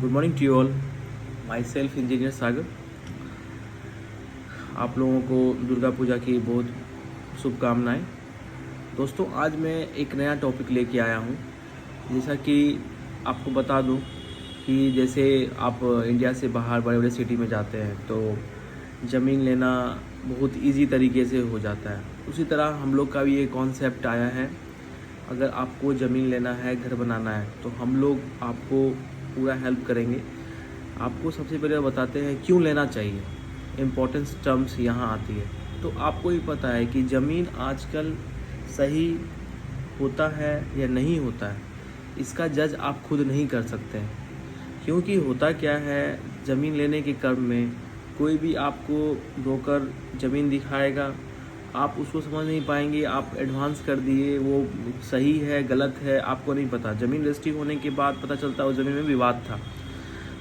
Good morning to you all. Myself engineer Sagar. आप लोगों को दुर्गा पूजा की बहुत शुभकामनाएं। दोस्तों, आज मैं एक नया टॉपिक लेके आया हूँ। जैसा कि आपको बता दूँ कि जैसे आप इंडिया से बाहर बड़े बड़े सिटी में जाते हैं तो ज़मीन लेना बहुत इजी तरीके से हो जाता है। उसी तरह हम लोग का भी ये कॉन्सेप्ट आया है। अगर आपको ज़मीन लेना है, घर बनाना है, तो हम लोग आपको पूरा हेल्प करेंगे। आपको सबसे पहले बताते हैं क्यों लेना चाहिए। इम्पोर्टेंस टर्म्स यहाँ आती है। तो आपको ही पता है कि ज़मीन आजकल सही होता है या नहीं होता है, इसका जज आप खुद नहीं कर सकते हैं। क्योंकि होता क्या है, ज़मीन लेने के क्रम में कोई भी आपको ब्रोकर ज़मीन दिखाएगा, आप उसको समझ नहीं पाएंगे। आप एडवांस कर दिए, वो सही है गलत है आपको नहीं पता। ज़मीन रजिस्ट्री होने के बाद पता चलता है उस ज़मीन में विवाद था।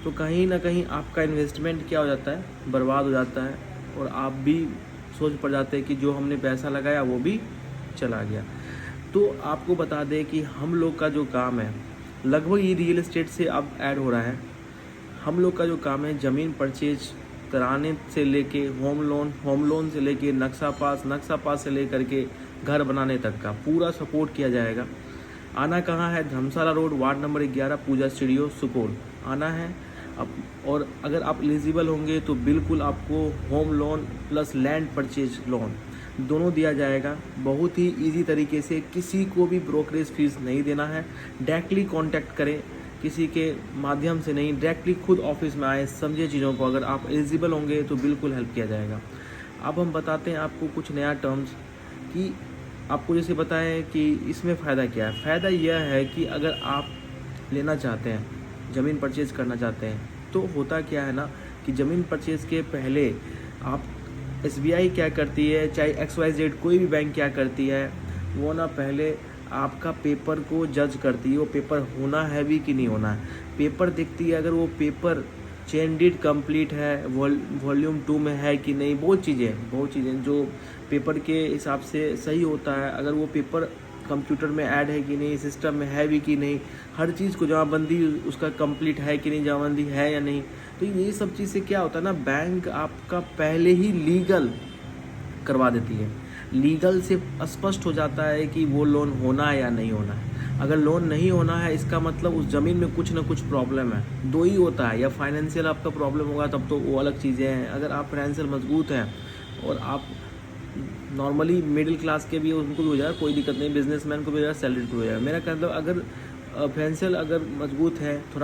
तो कहीं ना कहीं आपका इन्वेस्टमेंट क्या हो जाता है, बर्बाद हो जाता है। और आप भी सोच पड़ जाते हैं कि जो हमने पैसा लगाया वो भी चला गया। तो आपको बता दें कि हम लोग का जो काम है, लगभग ये रियल एस्टेट से अब ऐड हो रहा है। हम लोग का जो काम है, ज़मीन परचेज कराने से लेके होम लोन से लेके नक्शा पास से लेकर के घर बनाने तक का पूरा सपोर्ट किया जाएगा। आना कहाँ है? धर्मशाला रोड, वार्ड नंबर 11, पूजा स्टूडियो, सुपौल आना है। और अगर आप एलिजिबल होंगे तो बिल्कुल आपको home loan plus land purchase loan दोनों दिया जाएगा। बहुत ही इजी तरीके से, किसी को भी ब्रोकरेज फीस नहीं देना है। डायरेक्टली कांटेक्ट करें, किसी के माध्यम से नहीं, डायरेक्टली खुद ऑफिस में आए, समझे चीज़ों को। अगर आप एलिजिबल होंगे तो बिल्कुल हेल्प किया जाएगा। अब हम बताते हैं आपको कुछ नया टर्म्स कि आपको जैसे बताएं कि इसमें फ़ायदा क्या है। फ़ायदा यह है कि अगर आप लेना चाहते हैं, ज़मीन परचेज़ करना चाहते हैं, तो होता क्या है ना कि ज़मीन परचेज़ के पहले आप SBI क्या करती है, चाहे XYZ कोई भी बैंक क्या करती है, वो ना पहले आपका पेपर को जज करती है। वो पेपर होना है भी कि नहीं होना है, पेपर देखती है। अगर वो पेपर चेन डीड कंप्लीट है, वॉल्यूम 2 में है कि नहीं, बहुत चीज़ें जो पेपर के हिसाब से सही होता है। अगर वो पेपर कंप्यूटर में ऐड है कि नहीं, सिस्टम में है भी कि नहीं, हर चीज़ को जमाबंदी उसका कंप्लीट है कि नहीं, जमाबंदी है या नहीं। तो ये सब चीज़ से क्या होता है ना, बैंक आपका पहले ही लीगल करवा देती है। लीगल से स्पष्ट हो जाता है कि वो लोन होना है या नहीं होना है। अगर लोन नहीं होना है, इसका मतलब उस ज़मीन में कुछ ना कुछ प्रॉब्लम है। दो ही होता है, या फाइनेंशियल आपका प्रॉब्लम होगा तब तो वो अलग चीज़ें हैं। अगर आप फाइनेंशियल मजबूत हैं और आप नॉर्मली मिडिल क्लास के भी, उनको भी हो जाएगा, कोई दिक्कत नहीं। बिजनेसमैन को भी हो जाएगा, सैलरी को भी हो जाएगा। मेरा मतलब अगर फाइनेंशियल अगर मजबूत है, थोड़ा